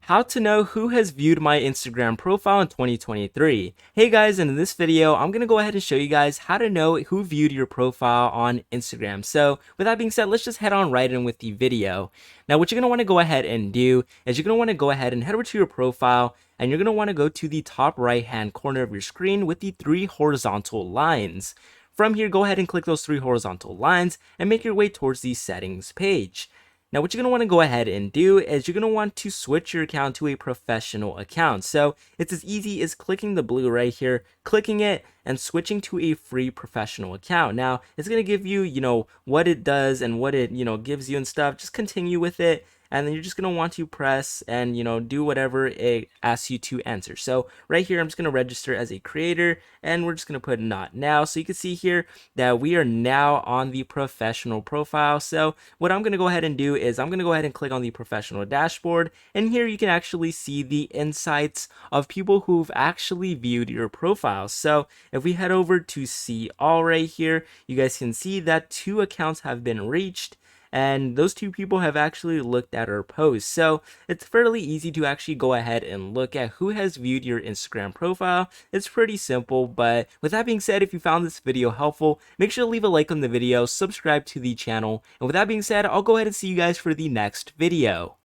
How to know who has viewed my Instagram profile in 2023. Hey guys, and in this video, I'm going to go ahead and show you guys how to know who viewed your profile on Instagram. So with that being said, let's just head on right in with the video. Now what you're going to want to go ahead and do is you're going to want to go ahead and head over to your profile, and you're going to want to go to the top right hand corner of your screen with the three horizontal lines. From here, go ahead and click those three horizontal lines and make your way towards the settings page. Now what you're going to want to go ahead and do is you're going to want to switch your account to a professional account. So it's as easy as clicking the blue right here, clicking it and switching to a free professional account. Now it's going to give you, what it does and what it, gives you and stuff. Just continue with it. And then you're just going to want to press and, do whatever it asks you to answer. So right here, I'm just going to register as a creator and we're just going to put not now. So you can see here that we are now on the professional profile. So what I'm going to go ahead and do is I'm going to go ahead and click on the professional dashboard. And here you can actually see the insights of people who've actually viewed your profile. So if we head over to see all right here, you guys can see that 2 accounts have been reached. And those 2 people have actually looked at our post. So it's fairly easy to actually go ahead and look at who has viewed your Instagram profile. It's pretty simple, but with that being said, if you found this video helpful, make sure to leave a like on the video, subscribe to the channel, and with that being said, I'll go ahead and see you guys for the next video.